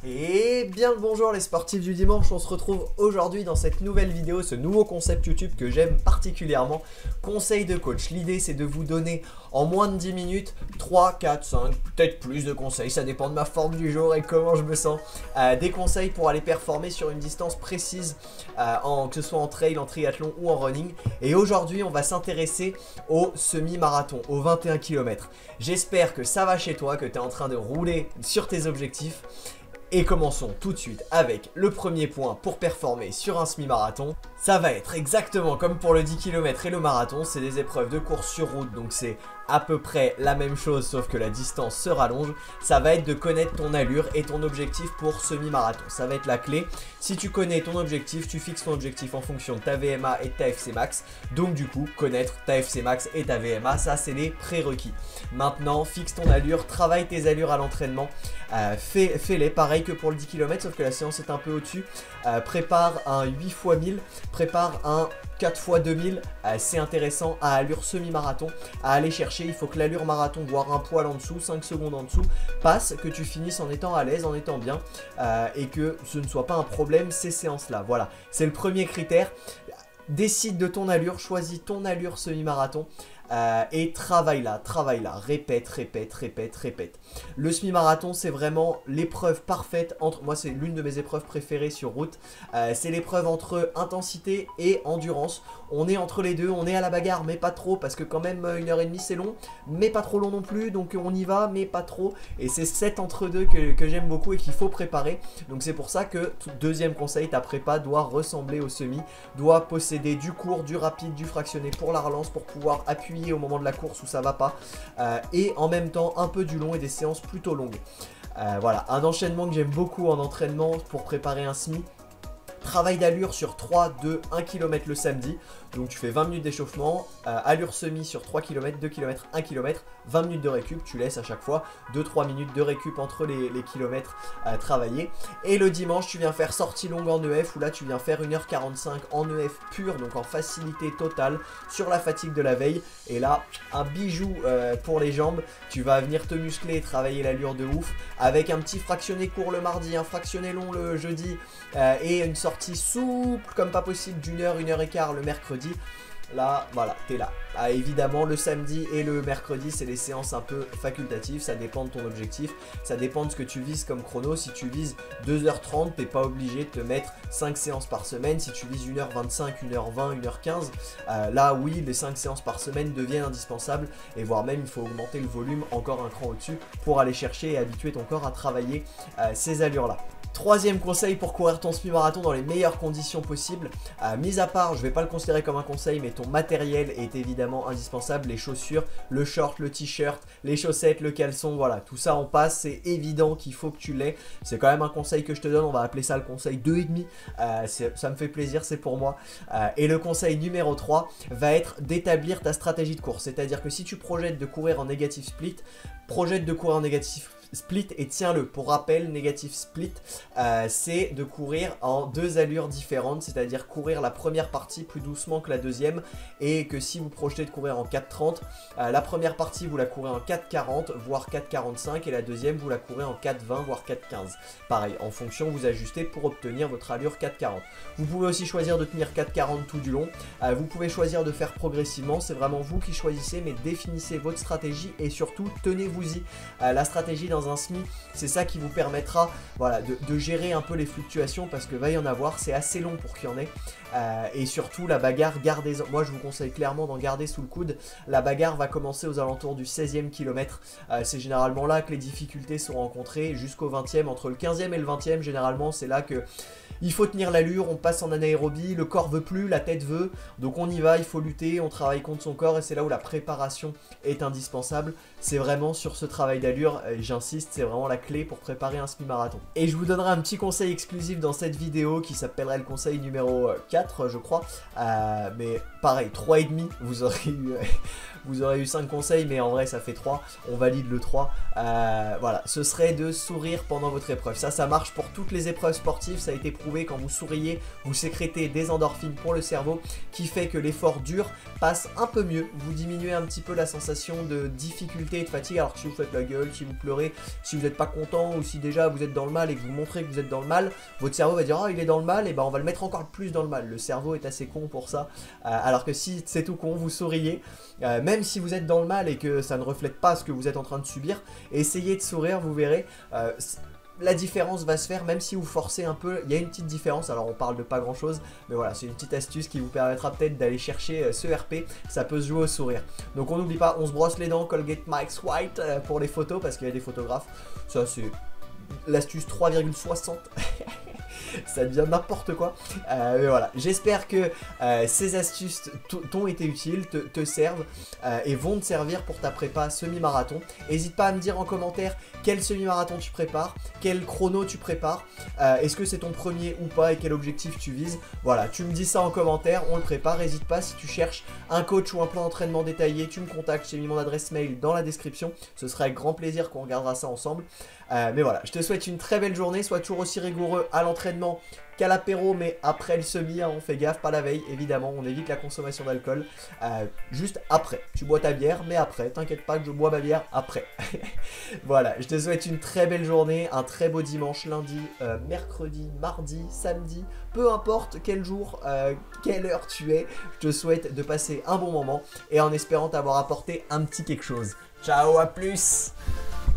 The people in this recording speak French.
Et bien le bonjour les sportifs du dimanche, on se retrouve aujourd'hui dans cette nouvelle vidéo, ce nouveau concept YouTube que j'aime particulièrement, conseil de coach. L'idée c'est de vous donner en moins de 10 minutes 3, 4, 5, peut-être plus de conseils, ça dépend de ma forme du jour et comment je me sens. Des conseils pour aller performer sur une distance précise, que ce soit en trail, en triathlon ou en running. Et aujourd'hui on va s'intéresser au semi-marathon, au 21 km. J'espère que ça va chez toi, que tu es en train de rouler sur tes objectifs. Et commençons tout de suite avec le premier point pour performer sur un semi-marathon. Ça va être exactement comme pour le 10 km et le marathon, c'est des épreuves de course sur route, donc c'est à peu près la même chose sauf que la distance se rallonge. Ça va être de connaître ton allure et ton objectif pour semi-marathon, ça va être la clé. Si tu connais ton objectif, tu fixes ton objectif en fonction de ta VMA et de ta FC Max. Donc du coup, connaître ta FC Max et ta VMA, ça c'est les prérequis. Maintenant, fixe ton allure, travaille tes allures à l'entraînement, fais-les pareil que pour le 10 km, sauf que la séance est un peu au-dessus. Prépare un 8 x 1000, prépare un 4 x 2000, c'est intéressant à allure semi-marathon, à aller chercher. Il faut que l'allure marathon, voire un poil en dessous, 5 secondes en dessous, passe, que tu finisses en étant à l'aise, en étant bien, et que ce ne soit pas un problème ces séances-là. Voilà, c'est le premier critère. Décide de ton allure, choisis ton allure semi-marathon. Et travaille là, répète. Le semi-marathon c'est vraiment l'épreuve parfaite entre, moi c'est l'une de mes épreuves préférées sur route, c'est l'épreuve entre intensité et endurance. On est entre les deux, on est à la bagarre mais pas trop, parce que quand même 1h30 c'est long, mais pas trop long non plus, donc on y va mais pas trop. Et c'est cet entre-deux que j'aime beaucoup et qu'il faut préparer. Donc c'est pour ça que, deuxième conseil, ta prépa doit ressembler au semi, doit posséder du court, du rapide, du fractionné pour la relance, pour pouvoir appuyer au moment de la course où ça va pas, et en même temps un peu du long et des séances plutôt longues. Voilà, un enchaînement que j'aime beaucoup en entraînement pour préparer un semi. Travail d'allure sur 3, 2, 1 km le samedi. Donc tu fais 20 minutes d'échauffement, allure semi sur 3 km, 2 km, 1 km, 20 minutes de récup, tu laisses à chaque fois 2-3 minutes de récup entre les kilomètres travaillés. Et le dimanche tu viens faire sortie longue en EF, où là tu viens faire 1h45 en EF pur, donc en facilité totale sur la fatigue de la veille. Et là un bijou pour les jambes, tu vas venir te muscler et travailler l'allure de ouf, avec un petit fractionné court le mardi, un fractionné long le jeudi, et une sortie souple comme pas possible d'une heure, 1h15 le mercredi. Là, voilà, t'es là. Évidemment, le samedi et le mercredi, c'est les séances un peu facultatives. Ça dépend de ton objectif. Ça dépend de ce que tu vises comme chrono. Si tu vises 2h30, t'es pas obligé de te mettre 5 séances par semaine. Si tu vises 1h25, 1h20, 1h15, là, oui, les 5 séances par semaine deviennent indispensables. Et voire même, il faut augmenter le volume encore un cran au-dessus pour aller chercher et habituer ton corps à travailler ces allures-là. Troisième conseil pour courir ton semi-marathon dans les meilleures conditions possibles, mis à part, je vais pas le considérer comme un conseil, mais ton matériel est évidemment indispensable, les chaussures, le short, le t-shirt, les chaussettes, le caleçon, voilà, tout ça on passe, c'est évident qu'il faut que tu l'aies. C'est quand même un conseil que je te donne, on va appeler ça le conseil 2,5, ça me fait plaisir, c'est pour moi. Et le conseil numéro 3 va être d'établir ta stratégie de course, c'est-à-dire que si tu projettes de courir en négatif split, projette de courir en négatif split et tiens-le. Pour rappel, négatif split, c'est de courir en deux allures différentes, c'est-à-dire courir la première partie plus doucement que la deuxième, et que si vous projetez de courir en 4,30, la première partie vous la courez en 4,40 voire 4,45 et la deuxième vous la courez en 4,20 voire 4,15. Pareil, en fonction vous ajustez pour obtenir votre allure 4,40. Vous pouvez aussi choisir de tenir 4,40 tout du long, vous pouvez choisir de faire progressivement, c'est vraiment vous qui choisissez, mais définissez votre stratégie et surtout tenez-vous-y. La stratégie dans un semi, c'est ça qui vous permettra, voilà, de gérer un peu les fluctuations, parce que va y en avoir, c'est assez long pour qu'il y en ait, et surtout la bagarre, gardez-en, moi je vous conseille clairement d'en garder sous le coude. La bagarre va commencer aux alentours du 16e kilomètre, c'est généralement là que les difficultés sont rencontrées, jusqu'au 20e, entre le 15e et le 20e généralement c'est là que il faut tenir l'allure, on passe en anaérobie, le corps veut plus, la tête veut, donc on y va, il faut lutter, on travaille contre son corps, et c'est là où la préparation est indispensable. C'est vraiment sur ce travail d'allure, j'insiste, c'est vraiment la clé pour préparer un semi-marathon. Et je vous donnerai un petit conseil exclusif dans cette vidéo qui s'appellerait le conseil numéro 4 je crois, mais pareil, 3,5, vous aurez eu 5 conseils, mais en vrai ça fait 3, on valide le 3. Voilà, ce serait de sourire pendant votre épreuve. Ça marche pour toutes les épreuves sportives, ça a été prouvé, quand vous souriez, vous sécrétez des endorphines pour le cerveau, qui fait que l'effort dur passe un peu mieux, vous diminuez un petit peu la sensation de difficulté et de fatigue, alors que si vous faites la gueule, si vous pleurez, si vous n'êtes pas content, ou si déjà vous êtes dans le mal et que vous montrez que vous êtes dans le mal, votre cerveau va dire « Ah, il est dans le mal », et ben on va le mettre encore plus dans le mal. Le cerveau est assez con pour ça, alors que si c'est tout con, vous souriez, même si vous êtes dans le mal et que ça ne reflète pas ce que vous êtes en train de subir, essayez de sourire, vous verrez, la différence va se faire, même si vous forcez un peu, il y a une petite différence, alors on parle de pas grand chose, mais voilà, c'est une petite astuce qui vous permettra peut-être d'aller chercher ce RP, ça peut se jouer au sourire. Donc on n'oublie pas, on se brosse les dents, Colgate Max White pour les photos, parce qu'il y a des photographes, ça c'est l'astuce 3,60. Ça devient n'importe quoi, mais voilà, j'espère que ces astuces t'ont été utiles, te servent et vont te servir pour ta prépa semi-marathon. N'hésite pas à me dire en commentaire quel semi-marathon tu prépares, quel chrono tu prépares, est-ce que c'est ton premier ou pas et quel objectif tu vises. Voilà, tu me dis ça en commentaire, on le prépare. N'hésite pas, si tu cherches un coach ou un plan d'entraînement détaillé, tu me contactes, j'ai mis mon adresse mail dans la description, ce sera avec grand plaisir qu'on regardera ça ensemble. Mais voilà, je te souhaite une très belle journée, sois toujours aussi rigoureux à l'entraînement qu'à l'apéro, mais après le semi, hein, on fait gaffe, pas la veille, évidemment, on évite la consommation d'alcool, juste après, tu bois ta bière, mais après, t'inquiète pas que je bois ma bière après. Voilà, je te souhaite une très belle journée, un très beau dimanche, lundi, mercredi, mardi, samedi, peu importe quel jour, quelle heure tu es, je te souhaite de passer un bon moment, et en espérant t'avoir apporté un petit quelque chose. Ciao, à plus!